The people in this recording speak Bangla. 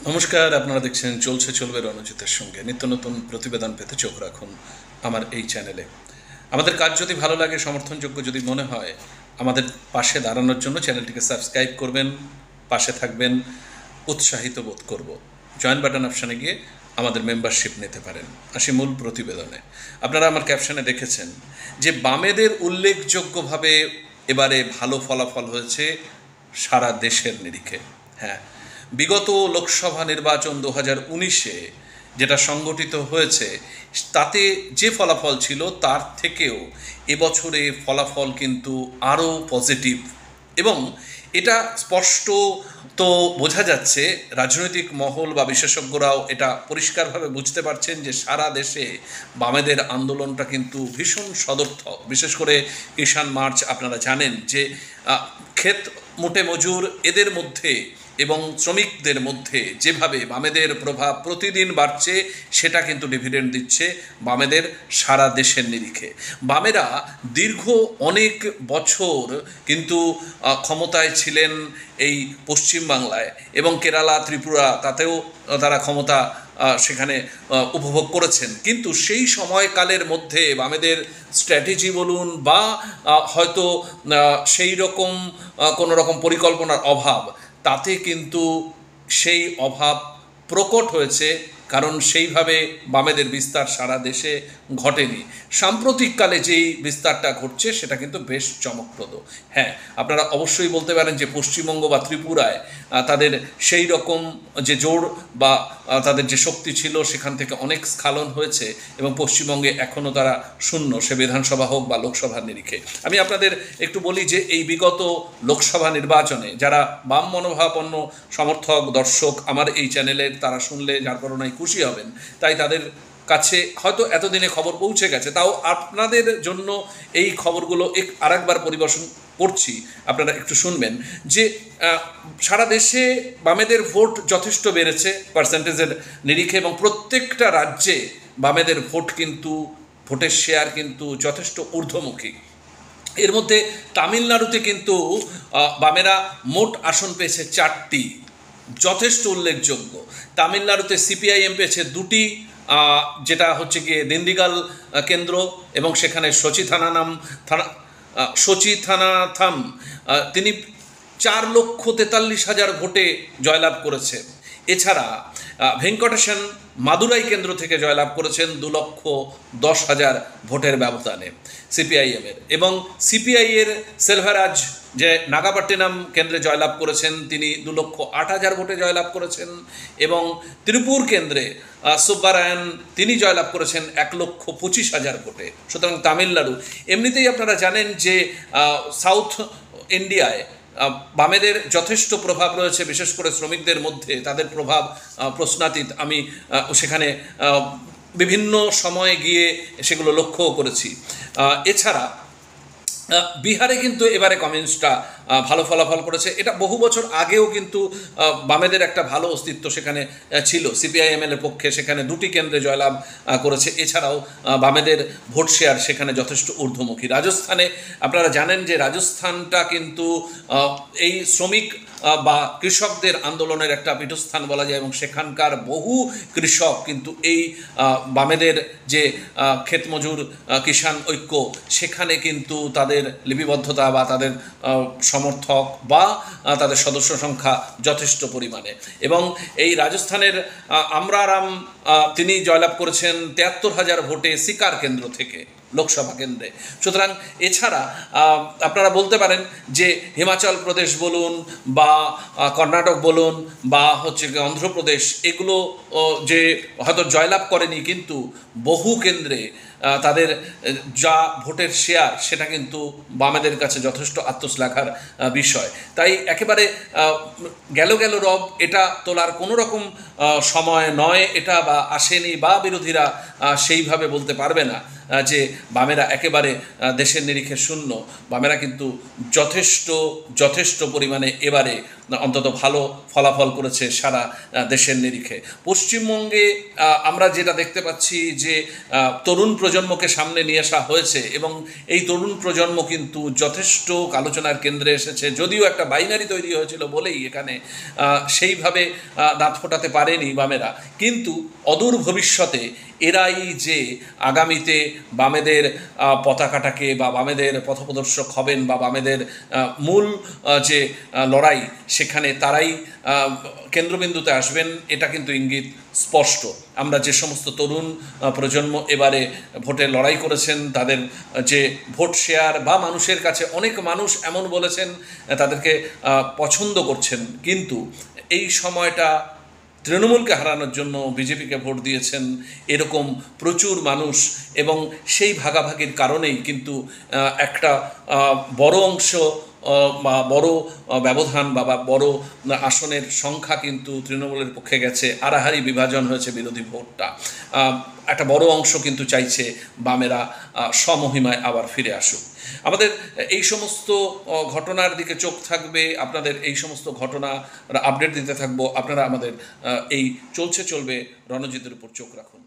নমস্কার, আপনারা দেখছেন চলছে চলবে রণজিতের সঙ্গে। নিত্য নতুন প্রতিবেদন পেতে চোখ রাখুন আমার এই চ্যানেলে। আমাদের কাজ যদি ভালো লাগে, সমর্থনযোগ্য যদি মনে হয়, আমাদের পাশে দাঁড়ানোর জন্য চ্যানেলটিকে সাবস্ক্রাইব করবেন, পাশে থাকবেন, উৎসাহিত বোধ করব। জয়েন বাটন অপশানে গিয়ে আমাদের মেম্বারশিপ নিতে পারেন। আসি মূল প্রতিবেদনে। আপনারা আমার ক্যাপশনে দেখেছেন যে বামেদের উল্লেখযোগ্যভাবে এবারে ভালো ফলাফল হয়েছে সারা দেশের নিরিখে। হ্যাঁ, বিগত লোকসভা নির্বাচন 2019-এ যেটা সংগঠিত হয়েছে, তাতে যে ফলাফল ছিল তার থেকেও এবছরে ফলাফল কিন্তু আরও পজিটিভ। এবং এটা স্পষ্ট তো বোঝা যাচ্ছে, রাজনৈতিক মহল বা বিশেষজ্ঞরাও এটা পরিষ্কারভাবে বুঝতে পারছেন যে সারা দেশে বামেদের আন্দোলনটা কিন্তু ভীষণ সদর্থক। বিশেষ করে কিষাণ মার্চ, আপনারা জানেন যে ক্ষেত মোটে মজুর এদের মধ্যে এবং শ্রমিকদের মধ্যে যেভাবে বামেদের প্রভাব প্রতিদিন বাড়ছে, সেটা কিন্তু ডিভিডেন্ড দিচ্ছে বামেদের সারা দেশের নিরিখে। বামেরা দীর্ঘ অনেক বছর কিন্তু ক্ষমতায় ছিলেন এই পশ্চিমবাংলায়, এবং কেরালা, ত্রিপুরা, তাতেও তারা ক্ষমতা সেখানে উপভোগ করেছেন। কিন্তু সেই সময়কালের মধ্যে বামেদের স্ট্র্যাটেজি বলুন বা হয়তো সেই রকম কোনো রকম পরিকল্পনার অভাব, তাতে কিন্তু সেই অভাব প্রকট হয়েছে, কারণ সেইভাবে বামেদের বিস্তার সারা দেশে ঘটেনি। সাম্প্রতিককালে যেই বিস্তারটা ঘটছে সেটা কিন্তু বেশ চমকপ্রদ। হ্যাঁ, আপনারা অবশ্যই বলতে পারেন যে পশ্চিমবঙ্গ বা ত্রিপুরায় তাদের সেই রকম যে জোর বা তাদের যে শক্তি ছিল সেখান থেকে অনেক স্খলন হয়েছে, এবং পশ্চিমবঙ্গে এখনও তারা শূন্য, সে বিধানসভা হোক বা লোকসভার নিরিখে। আমি আপনাদের একটু বলি যে এই বিগত লোকসভা নির্বাচনে যারা বাম মনোভাবাপন্ন সমর্থক দর্শক আমার এই চ্যানেলের, তারা শুনলে যার কারণে খুশি হবেন, তাই তাদের কাছে হয়তো এতদিনে খবর পৌঁছে গেছে, তাও আপনাদের জন্য এই খবরগুলো আরেকবার পরিবেশন করছি, আপনারা একটু শুনবেন যে সারা দেশে বামেদের ভোট যথেষ্ট বেড়েছে পার্সেন্টেজের নিরিখে, এবং প্রত্যেকটা রাজ্যে বামেদের ভোটের শেয়ার কিন্তু যথেষ্ট ঊর্ধ্বমুখী। এর মধ্যে তামিলনাড়ুতে কিন্তু বামেরা মোট আসন পেয়েছে 4টি, যথেষ্ট উল্লেখযোগ্য। তামিলনাড়ুতে সিপিআইএম পেয়েছে 2টি, যেটা হচ্ছে গিয়ে দিন্দিগাল কেন্দ্র, এবং সেখানে সচিথানাথাম তিনি 4,43,000 ভোটে জয়লাভ করেছে। এছাড়া ভেঙ্কটেশন মাদুরাই কেন্দ্র থেকে জয়লাভ করেছেন 2,10,000 ভোটের ব্যবধানে সিপিআইএমের, এবং সিপিআইয়ের সেলভারাজ যে নাগাপট্টিনাম কেন্দ্রে জয়লাভ করেছেন, তিনি 2,08,000 ভোটে জয়লাভ করেছেন, এবং ত্রিপুর কেন্দ্রে সুব্বারায়ণ তিনি জয়লাভ করেছেন 1,25,000 ভোটে। সুতরাং তামিলনাড়ু, এমনিতেই আপনারা জানেন যে সাউথ ইন্ডিয়ায় বামেদের যথেষ্ট প্রভাব রয়েছে, বিশেষ করে শ্রমিকদের মধ্যে তাদের প্রভাব প্রশ্নাতীত। আমি সেখানে বিভিন্ন সময়ে গিয়ে সেগুলো লক্ষ্যও করেছি। এছাড়া বিহারে কিন্তু এবারে কমিউনিস্টরা ভালো ফলাফল করেছে। এটা বহু বছর আগেও কিন্তু বামেদের একটা ভালো অস্তিত্ব সেখানে ছিল, সিপিআইএমএলের পক্ষে সেখানে 2টি কেন্দ্রে জয়লাভ করেছে। এছাড়াও বামেদের ভোট শেয়ার সেখানে যথেষ্ট ঊর্ধ্বমুখী। রাজস্থানে আপনারা জানেন যে রাজস্থানটা কিন্তু এই শ্রমিক বা কৃষকদের আন্দোলনের একটা পীঠস্থান বলা যায়, এবং সেখানকার বহু কৃষক কিন্তু এই বামেদের যে ক্ষেতমজুর কিষাণ ঐক্য, সেখানে কিন্তু তাদের লিপিবদ্ধতা বা তাদের সমর্থক বা তাদের সদস্য সংখ্যা যথেষ্ট পরিমাণে। এবং এই রাজস্থানের আমরারাম তিনি জয়লাভ করেছেন 73,000 ভোটে সিকার কেন্দ্র থেকে, লোকসভা কেন্দ্রে। সুতরাং এছাড়া আপনারা বলতে পারেন যে হিমাচল প্রদেশ বলুন বা কর্ণাটক বলুন বা হচ্ছে অন্ধ্রপ্রদেশ, এগুলো যে হয়তো জয়লাভ করেনি, কিন্তু বহু কেন্দ্রে তাদের যা ভোটের শেয়ার সেটা কিন্তু বামেদের কাছে যথেষ্ট আত্মশ্লাঘার বিষয়। তাই একেবারে গেল রব এটা তোলার কোনো রকম সময় নয় এটা, বা আসেনি, বা বিরোধীরা সেইভাবে বলতে পারবে না যে বামেরা একেবারে দেশের নিরিখে শূন্য। বামেরা কিন্তু যথেষ্ট পরিমাণে এবারে অন্তত ভালো ফলাফল করেছে সারা দেশের নিরিখে। পশ্চিমবঙ্গে আমরা যেটা দেখতে পাচ্ছি যে তরুণ প্রজন্মকে সামনে নিয়ে আসা হয়েছে এবং এই তরুণ প্রজন্ম কিন্তু যথেষ্ট আলোচনার কেন্দ্রে এসেছে। যদিও একটা বাইনারি তৈরি হয়েছিল বলেই এখানে সেইভাবে দাঁত ফোটাতে পারেনি বামেরা, কিন্তু অদূর ভবিষ্যতে এরাই যে আগামীতে বামেদের পতাকাটাকে বা বামেদের পথপ্রদর্শক হবেন বা বামেদের মূল যে লড়াই সেখানে তারাই কেন্দ্রবিন্দুতে আসবেন, এটা কিন্তু ইঙ্গিত স্পষ্ট। আমরা যে সমস্ত তরুণ প্রজন্ম এবারে ভোটে লড়াই করেছেন তাদের যে ভোট শেয়ার বা মানুষের কাছে অনেক মানুষ এমন বলেছেন তাদেরকে পছন্দ করছেন, কিন্তু এই সময়টা তৃণমূলকে হারানোর জন্য বিজেপিকে ভোট দিয়েছেন এরকম প্রচুর মানুষ, এবং সেই ভাগাভাগির কারণেই কিন্তু একটা বড় অংশ বা বড় ব্যবধান বা বড় আসনের সংখ্যা কিন্তু তৃণমূলের পক্ষে গেছে। আড়াহাড়ি বিভাজন হয়েছে বিরোধী ভোটটা। একটা বড় অংশ কিন্তু চাইছে বামেরা স্বমহিমায় আবার ফিরে আসুক। আমাদের এই সমস্ত ঘটনার দিকে চোখ থাকবে, আপনাদের এই সমস্ত ঘটনা আপডেট দিতে থাকবো। আপনারা আমাদের এই চলবে রণজিতের উপর চোখ রাখুন।